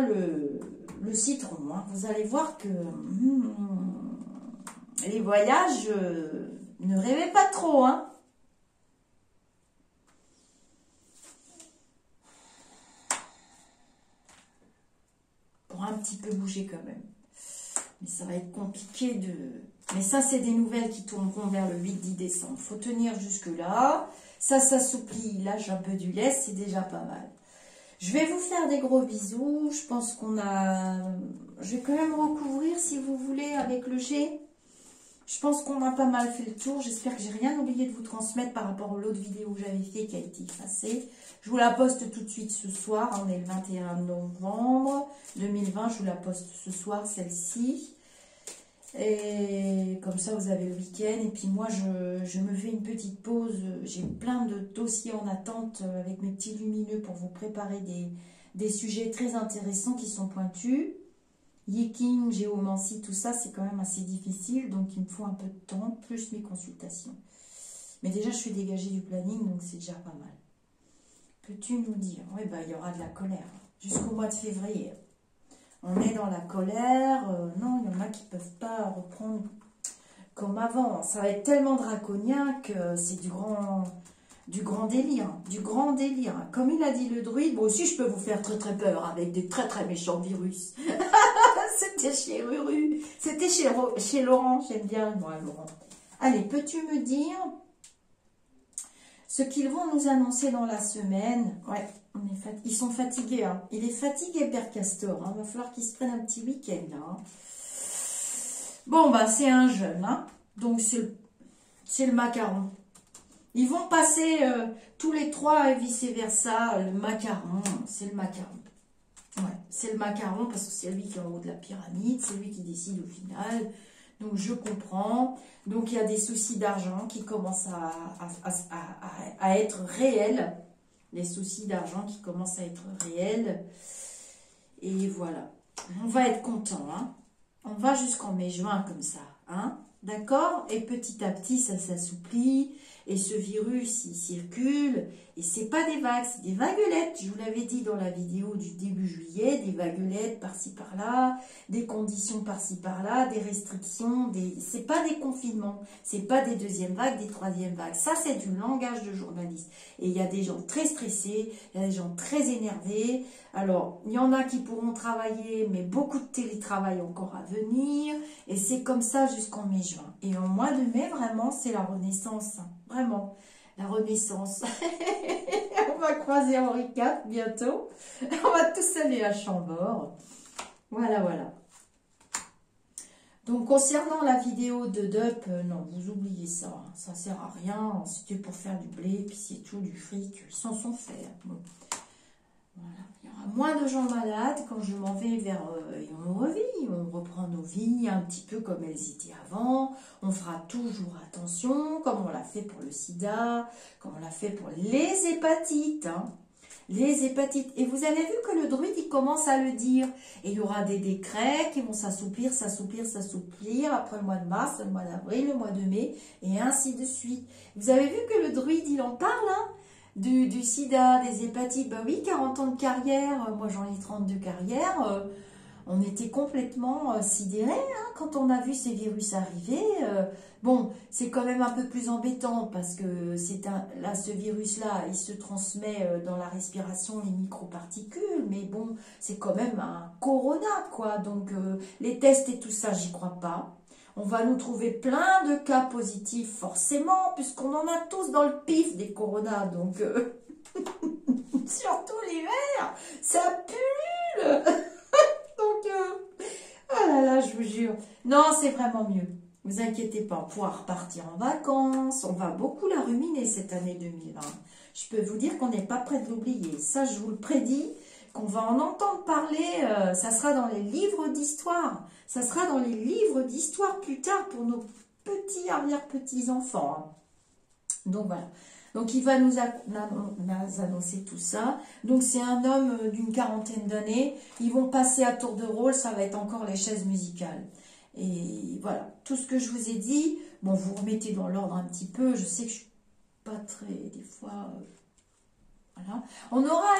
le citron. Hein. Vous allez voir que les voyages, ne rêvez pas trop. Hein. Pour un petit peu bouger quand même. Mais ça va être compliqué de... Mais ça, c'est des nouvelles qui tomberont vers le 8-10 décembre. Il faut tenir jusque-là. Ça s'assouplit. Il lâche un peu du lait, c'est déjà pas mal. Je vais vous faire des gros bisous. Je pense qu'on a... Je vais quand même recouvrir, si vous voulez, avec le G. Je pense qu'on a pas mal fait le tour. J'espère que j'ai rien oublié de vous transmettre par rapport à l'autre vidéo que j'avais fait qui a été effacée. Je vous la poste tout de suite ce soir. On est le 21 novembre 2020. Je vous la poste ce soir, celle-ci. Et comme ça, vous avez le week-end. Et puis moi, je me fais une petite pause. J'ai plein de dossiers en attente avec mes petits lumineux pour vous préparer des sujets très intéressants qui sont pointus. Yiking, géomancie, tout ça, c'est quand même assez difficile. Donc, il me faut un peu de temps, plus mes consultations. Mais déjà, je suis dégagée du planning, donc c'est déjà pas mal. Peux-tu nous dire? Oui, bah, il y aura de la colère jusqu'au mois de février. On est dans la colère. Non, il y en a qui ne peuvent pas reprendre comme avant. Ça va être tellement draconien que c'est du grand délire. Du grand délire. Comme il a dit le druide, moi aussi je peux vous faire très très peur avec des très très méchants virus. C'était chez Ruru. C'était chez Laurent. J'aime bien moi Laurent. Allez, peux-tu me dire ce qu'ils vont nous annoncer dans la semaine? Ouais. Ils sont fatigués. Hein. Il est fatigué, Père Castor. Hein. Va falloir qu'il se prenne un petit week-end. Hein. Bon, bah, c'est un jeune. Hein. Donc, c'est le macaron. Ils vont passer tous les trois et vice-versa. Le macaron, c'est le macaron. Ouais, c'est le macaron parce que c'est lui qui est en haut de la pyramide. C'est lui qui décide au final. Donc, je comprends. Donc, il y a des soucis d'argent qui commencent à être réels. Les soucis d'argent qui commencent à être réels. Et voilà. On va être content. Hein. On va jusqu'en mai-juin comme ça. Hein. D'accord? Et petit à petit, ça s'assouplit. Et ce virus, il circule. Et c'est pas des vagues, c'est des vaguelettes. Je vous l'avais dit dans la vidéo du début juillet. Des vaguelettes par-ci par-là. Des conditions par-ci par-là. Des restrictions. C'est pas des confinements. C'est pas des deuxièmes vagues, des troisièmes vagues. Ça, c'est du langage de journaliste. Et il y a des gens très stressés. Il y a des gens très énervés. Alors, il y en a qui pourront travailler, mais beaucoup de télétravail encore à venir. Et c'est comme ça jusqu'en mai-juin. Et au mois de mai, vraiment, c'est la renaissance. Vraiment, la renaissance. On va croiser Henri IV bientôt. On va tous aller à Chambord. Voilà, voilà. Donc, concernant la vidéo de Dup, non, vous oubliez ça. Hein. Ça sert à rien. C'était pour faire du blé, puis c'est tout, du fric. Ils s'en sont faits. Bon. Voilà. Il y aura moins de gens malades quand je m'en vais vers... et on revit, on reprend nos vies un petit peu comme elles étaient avant. On fera toujours attention, comme on l'a fait pour le sida, comme on l'a fait pour les hépatites. Hein. Les hépatites. Et vous avez vu que le druide, il commence à le dire. Et il y aura des décrets qui vont s'assouplir, s'assouplir, s'assouplir après le mois de mars, le mois d'avril, le mois de mai, et ainsi de suite. Vous avez vu que le druide, il en parle, hein, du sida, des hépatites. Ben oui, 40 ans de carrière, moi j'en ai 32 carrières. On était complètement sidérés hein, quand on a vu ces virus arriver. Bon, c'est quand même un peu plus embêtant parce que là, ce virus-là, il se transmet dans la respiration, les microparticules. Mais bon, c'est quand même un corona, quoi. Donc, les tests et tout ça, j'y crois pas. On va nous trouver plein de cas positifs, forcément, puisqu'on en a tous dans le pif des coronas. Donc, surtout l'hiver, ça pulle. Donc, oh là là, je vous jure. Non, c'est vraiment mieux. Vous inquiétez pas, on pourra repartir en vacances. On va beaucoup la ruminer cette année 2020. Je peux vous dire qu'on n'est pas prêt de l'oublier. Ça, je vous le prédis, qu'on va en entendre parler. Ça sera dans les livres d'histoire. Ça sera dans les livres d'histoire plus tard pour nos petits arrière-petits-enfants. Hein. Donc, voilà. Donc, il va nous annoncer tout ça. Donc, c'est un homme d'une quarantaine d'années. Ils vont passer à tour de rôle. Ça va être encore les chaises musicales. Et voilà, tout ce que je vous ai dit, bon, vous remettez dans l'ordre un petit peu. Je sais que je suis pas très, des fois... voilà. On aura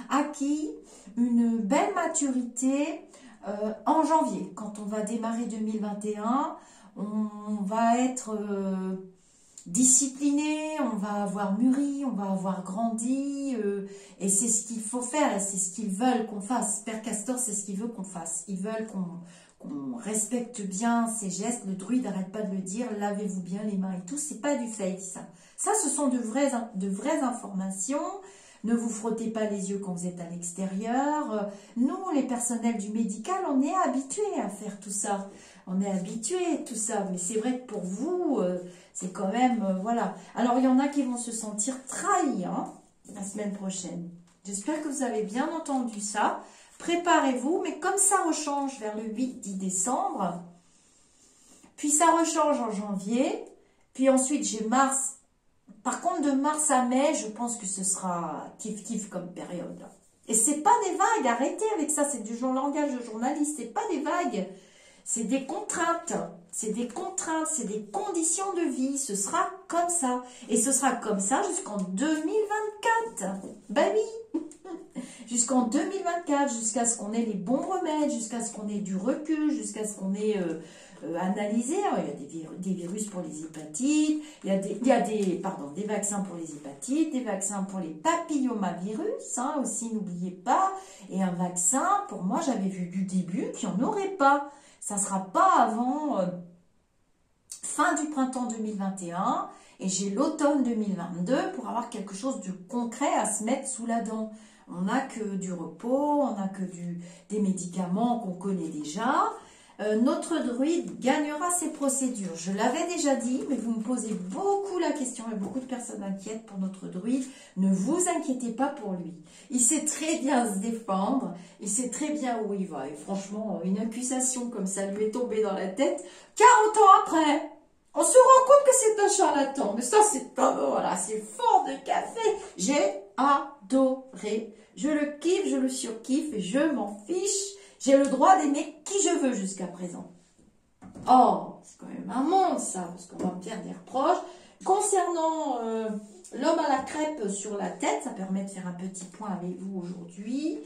acquis une belle maturité en janvier. Quand on va démarrer 2021, on va être... discipliné, on va avoir mûri, on va avoir grandi, et c'est ce qu'il faut faire, et c'est ce qu'ils veulent qu'on fasse. Père Castor, c'est ce qu'il veut qu'on fasse. Ils veulent qu'on respecte bien ces gestes. Le druide n'arrête pas de le dire, lavez-vous bien les mains et tout, c'est pas du fake ça. Ça, ce sont de vraies informations. Ne vous frottez pas les yeux quand vous êtes à l'extérieur. Nous, les personnels du médical, on est habitués à faire tout ça. On est habitués à tout ça. Mais c'est vrai que pour vous, c'est quand même... voilà. Alors, il y en a qui vont se sentir trahis hein, la semaine prochaine. J'espère que vous avez bien entendu ça. Préparez-vous. Mais comme ça rechange vers le 8-10 décembre, puis ça rechange en janvier, puis ensuite j'ai mars. Par contre, de mars à mai, je pense que ce sera kiff-kiff comme période. Et c'est pas des vagues, arrêtez avec ça, c'est du langage de journaliste, c'est pas des vagues, c'est des contraintes, c'est des contraintes, c'est des conditions de vie, ce sera comme ça. Et ce sera comme ça jusqu'en 2024, ben oui, jusqu'en 2024, jusqu'à ce qu'on ait les bons remèdes, jusqu'à ce qu'on ait du recul, jusqu'à ce qu'on ait... analyser, il y a des virus pour les hépatites, il y a des vaccins pour les hépatites, des vaccins pour les papillomavirus, hein, aussi n'oubliez pas, et un vaccin, pour moi j'avais vu du début qu'il n'y en aurait pas, ça ne sera pas avant fin du printemps 2021, et j'ai l'automne 2022 pour avoir quelque chose de concret à se mettre sous la dent. On n'a que du repos, on n'a que des médicaments qu'on connaît déjà. Notre druide gagnera ses procédures. Je l'avais déjà dit, mais vous me posez beaucoup la question et beaucoup de personnes inquiètent pour notre druide. Ne vous inquiétez pas pour lui. Il sait très bien se défendre, il sait très bien où il va. Et franchement, une accusation comme ça lui est tombée dans la tête 40 ans après. On se rend compte que c'est un charlatan. Mais ça, c'est pas bon, voilà, c'est fort de café. J'ai adoré. Je le kiffe, je le surkiffe et je m'en fiche. J'ai le droit d'aimer qui je veux jusqu'à présent. Oh, c'est quand même un monde ça, parce qu'on va me faire des reproches. Concernant l'homme à la crêpe sur la tête, ça permet de faire un petit point avec vous aujourd'hui.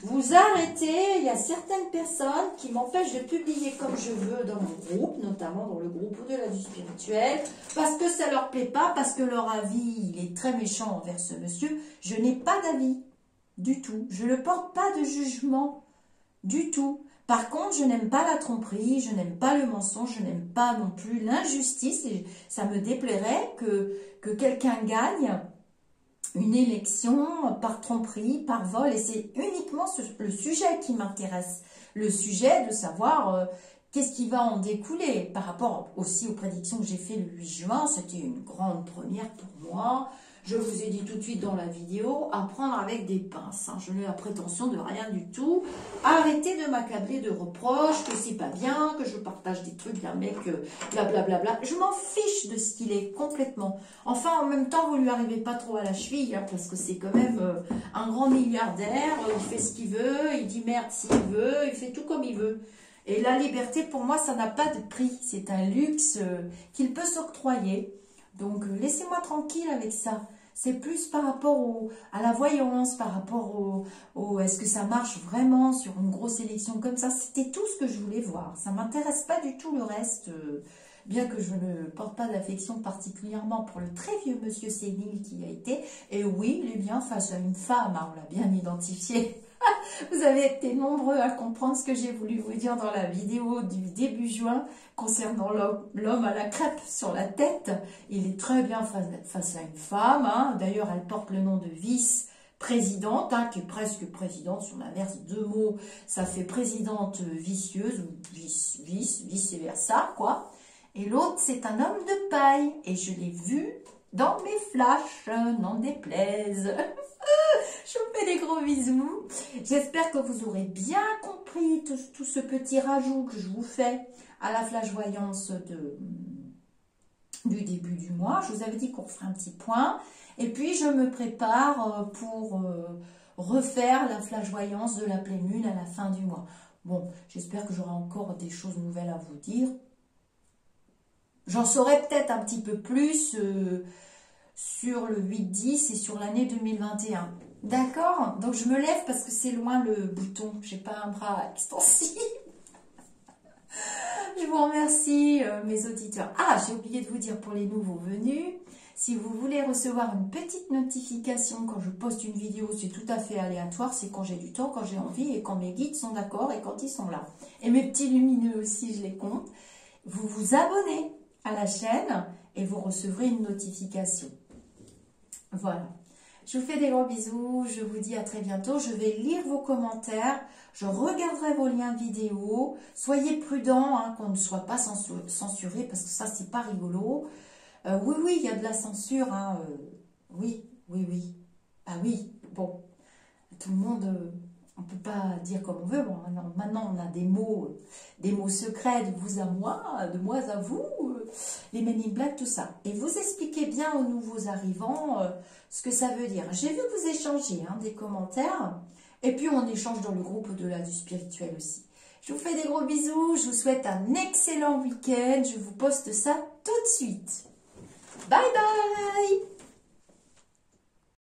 Vous arrêtez, il y a certaines personnes qui m'empêchent de publier comme je veux dans mon groupe, notamment dans le groupe Au-delà du spirituel, parce que ça leur plaît pas, parce que leur avis, il est très méchant envers ce monsieur. Je n'ai pas d'avis du tout. Je ne porte pas de jugement. Du tout. Par contre, je n'aime pas la tromperie, je n'aime pas le mensonge, je n'aime pas non plus l'injustice. Et ça me déplairait que quelqu'un gagne une élection par tromperie, par vol. Et c'est uniquement le sujet qui m'intéresse. Le sujet de savoir qu'est-ce qui va en découler. Par rapport aussi aux prédictions que j'ai fait le 8 juin, c'était une grande première pour moi. Je vous ai dit tout de suite dans la vidéo, à prendre avec des pinces. Hein. Je n'ai la prétention de rien du tout. Arrêtez de m'accabler de reproches, que c'est pas bien, que je partage des trucs d'un mec, blablabla. Je m'en fiche de ce qu'il est complètement. Enfin, en même temps, vous lui arrivez pas trop à la cheville, hein, parce que c'est quand même un grand milliardaire. Il fait ce qu'il veut, il dit merde s'il veut, il fait tout comme il veut. Et la liberté, pour moi, ça n'a pas de prix. C'est un luxe qu'il peut s'octroyer. Donc, laissez-moi tranquille avec ça. C'est plus par rapport à la voyance, par rapport est-ce que ça marche vraiment sur une grosse élection comme ça. C'était tout ce que je voulais voir. Ça ne m'intéresse pas du tout le reste. bien que je ne porte pas d'affection particulièrement pour le très vieux monsieur sénile qui a été. Et oui, il est bien face à une femme, hein, on l'a bien identifié. Vous avez été nombreux à comprendre ce que j'ai voulu vous dire dans la vidéo du début juin concernant l'homme à la crêpe sur la tête. Il est très bien face à une femme. Hein. D'ailleurs, elle porte le nom de vice-présidente, hein, qui est presque présidente. Si on inverse deux mots, ça fait présidente vicieuse ou vice-versa, quoi. Et l'autre, c'est un homme de paille. Et je l'ai vu dans mes flashs, n'en déplaise. Je vous fais des gros bisous. J'espère que vous aurez bien compris tout ce petit rajout que je vous fais à la flash voyance du début du mois. Je vous avais dit qu'on ferait un petit point. Et puis, je me prépare pour refaire la flash voyance de la pleine lune à la fin du mois. Bon, j'espère que j'aurai encore des choses nouvelles à vous dire. J'en saurai peut-être un petit peu plus sur le 8-10 et sur l'année 2021. D'accord? Donc je me lève parce que c'est loin le bouton. J'ai pas un bras extensif. Je vous remercie mes auditeurs. Ah, j'ai oublié de vous dire pour les nouveaux venus, si vous voulez recevoir une petite notification quand je poste une vidéo, c'est tout à fait aléatoire, c'est quand j'ai du temps, quand j'ai envie et quand mes guides sont d'accord et quand ils sont là. Et mes petits lumineux aussi, je les compte. Vous vous abonnez à la chaîne et vous recevrez une notification. Voilà. Je vous fais des gros bisous. Je vous dis à très bientôt. Je vais lire vos commentaires. Je regarderai vos liens vidéo. Soyez prudents, hein, qu'on ne soit pas censuré parce que ça, c'est pas rigolo. Oui, oui, il y a de la censure. Hein, oui, oui, oui. Ah oui, bon. Tout le monde... on ne peut pas dire comme on veut. Bon, maintenant, on a des mots secrets de vous à moi, de moi à vous, les Men in Black, tout ça. Et vous expliquez bien aux nouveaux arrivants ce que ça veut dire. J'ai vu que vous échangez des commentaires. Et puis, on échange dans le groupe au-delà du spirituel aussi. Je vous fais des gros bisous. Je vous souhaite un excellent week-end. Je vous poste ça tout de suite. Bye bye!